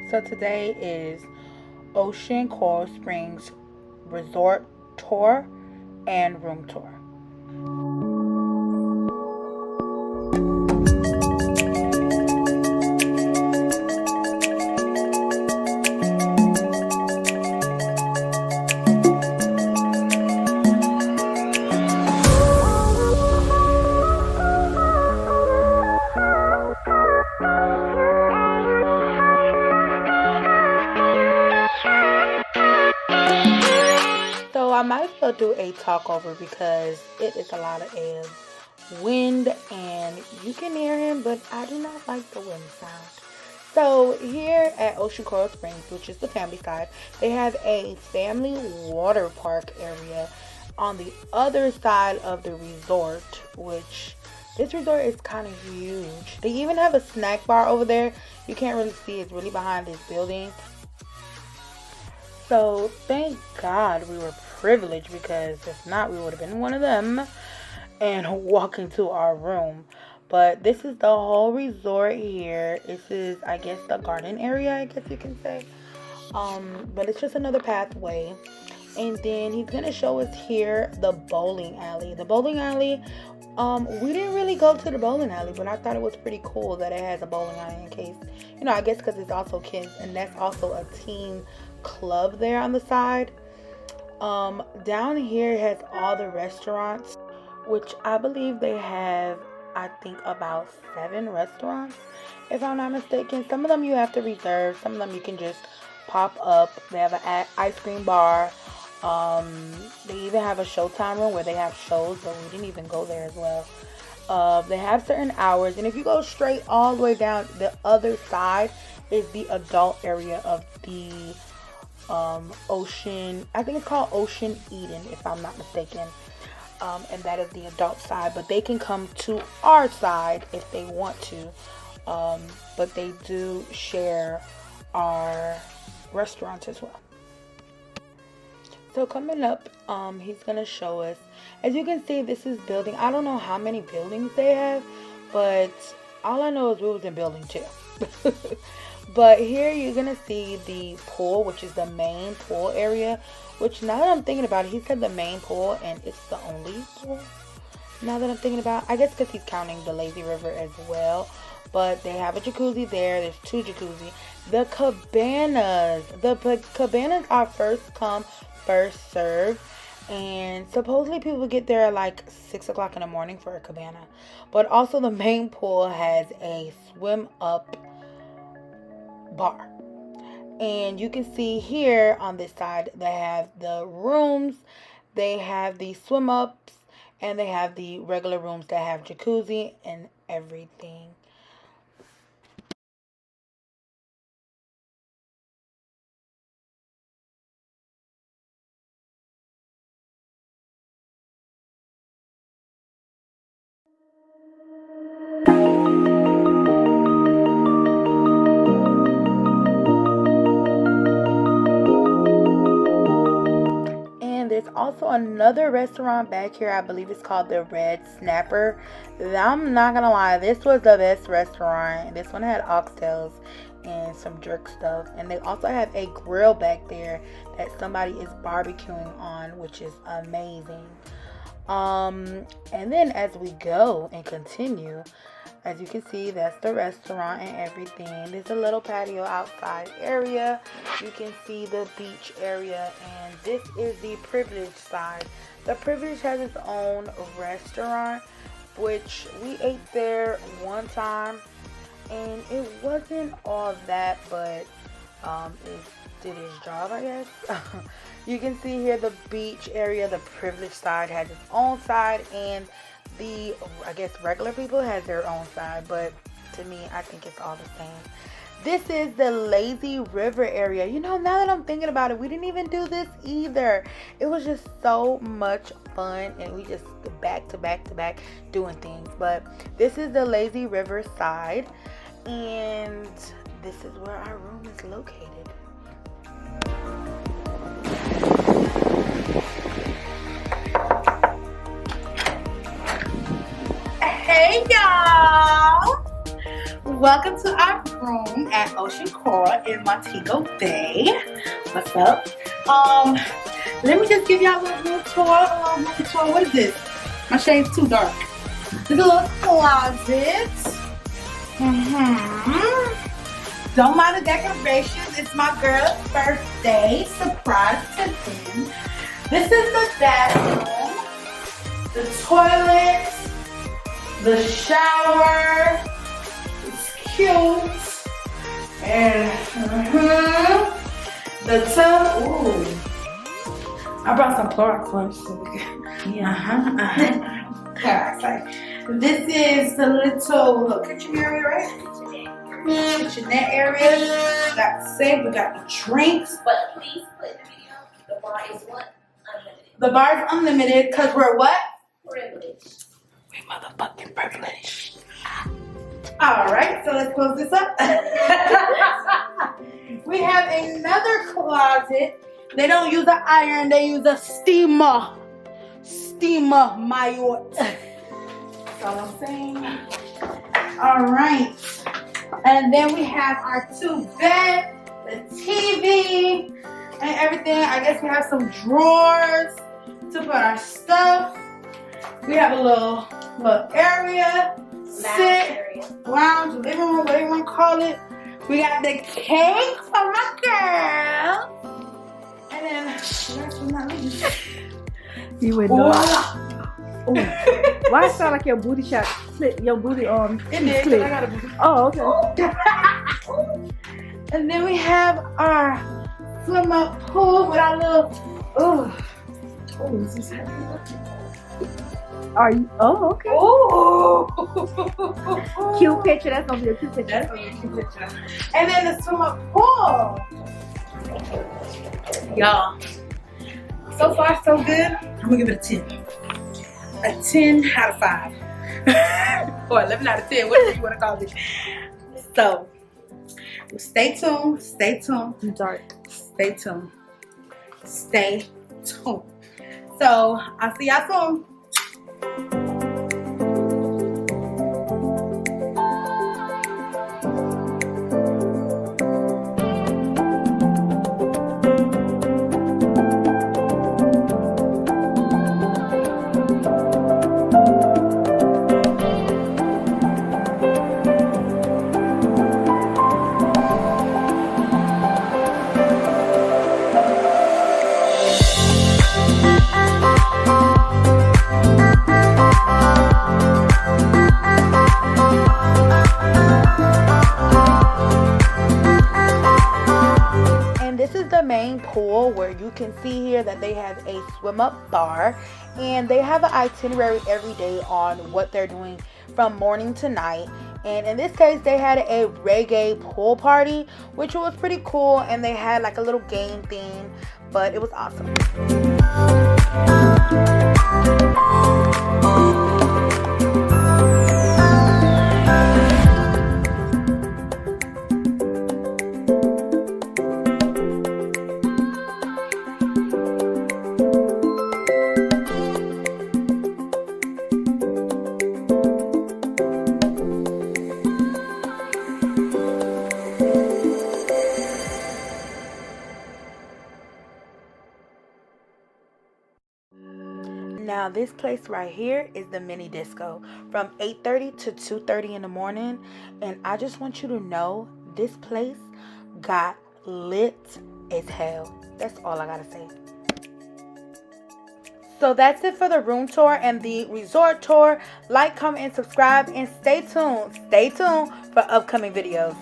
So today is Ocean Coral Springs Resort Tour and Room Tour. So I might as well do a talk over because it is a lot of wind and you can hear him, but I do not like the wind sound. So here at Ocean Coral Springs, which is the family side, they have a family water park area on the other side of the resort, which this resort is kind of huge. They even have a snack bar over there. You can't really see, it's really behind this building. So thank God we were privileged, because if not, we would have been one of them and walking to our room. But this is the whole resort here. This is, I guess, the garden area, I guess you can say. But it's just another pathway. And then he's gonna show us here the bowling alley. The bowling alley, we didn't really go to the bowling alley, but I thought it was pretty cool that it has a bowling alley in case, I guess because it's also kids, and that's also a teen club there on the side. Down here has all the restaurants, which I believe they have, I think, about 7 restaurants, if I'm not mistaken. Some of them you have to reserve, some of them you can just pop up. They have an ice cream bar. They even have a Showtime room where they have shows, but we didn't even go there as well. They have certain hours, and if you go straight all the way down, the other side is the adult area of the Ocean, I think it's called Ocean Eden, if I'm not mistaken. And that is the adult side, but they can come to our side if they want to. But they do share our restaurants as well. So coming up, he's gonna show us. As you can see, this is building. I don't know how many buildings they have, but all I know is we was in building 2. But here you're gonna see the pool, which is the main pool area. Which, now that I'm thinking about it, he said the main pool, and it's the only pool. Now that I'm thinking about it, I guess because he's counting the lazy river as well. But they have a jacuzzi there. There's 2 jacuzzi. The cabanas are first come, first serve, and supposedly people get there at like 6 o'clock in the morning for a cabana. But also the main pool has a swim up bar, and you can see here on this side they have the rooms, they have the swim ups, and they have the regular rooms that have jacuzzi and everything. There's also another restaurant back here. I believe it's called the Red Snapper. I'm not gonna lie, this was the best restaurant. This one had oxtails and some jerk stuff, and they also have a grill back there that somebody is barbecuing on, which is amazing. And then as we go and continue, as you can see, that's the restaurant and everything. There's a little patio outside area. You can see the beach area, and this is the Privilege side. The Privilege has its own restaurant, which we ate there one time, and it wasn't all that, but it did its job, I guess. You can see here the beach area. The Privilege side has its own side, and the, I guess, regular people has their own side, but to me, I think it's all the same. This is the Lazy River area. Now that I'm thinking about it, we didn't even do this either. It was just so much fun, and we just back to back to back doing things. But this is the Lazy River side, and this is where our room is located. Hey y'all! Welcome to our room at Ocean Coral in Montego Bay. What's up? Let me just give y'all a little room tour. What is this? My shade's too dark. There's a little closet. Don't mind the decorations. It's my girl's birthday. Surprise to them. This is the bathroom, the toilet, the shower. It's cute. And the tub. Ooh. I brought some Clorox wipes. Clorox. This is the little kitchen area, right? Kitchenette area. We got the sink. We got the drinks. But please put in the video, the bar is what? Unlimited. The bar is unlimited because we're what? Privileged. We motherfucking privileged. Alright, so let's close this up. We have another closet. They don't use an iron, they use a steamer. Steamer Mayotte. That's all I'm saying. Alright. And then we have our 2 beds, the TV, and everything. I guess we have some drawers to put our stuff. We have a little area. Lounge, living room, whatever you want to call it. We got the cake for my girl. And then, last but not least, you would know. Why it sound like your booty shot? Your booty it is, clip. I got a booty. Oh, okay. And then we have our swim up pool with our little. Is this heavy? Are you? Oh, okay. Oh, Cute picture. That's gonna be a cute picture. That's gonna be a cute picture. And then the swim up pool. Y'all, so far so good. I'm gonna give it a 10. A 10 out of 5. Or 11 out of 10, whatever you wanna call it. So, stay tuned. Stay tuned. Dark. Stay tuned. Stay tuned. So, I'll see y'all soon. Pool where you can see here that they have a swim up bar and they have an itinerary every day on what they're doing from morning to night. And in this case they had a reggae pool party, which was pretty cool, and they had like a little game theme, but it was awesome. Now this place right here is the mini disco from 8:30 to 2:30 in the morning, and I just want you to know this place got lit as hell. That's all I gotta say. So that's it for the room tour and the resort tour. Like, comment, and subscribe, and stay tuned. Stay tuned for upcoming videos.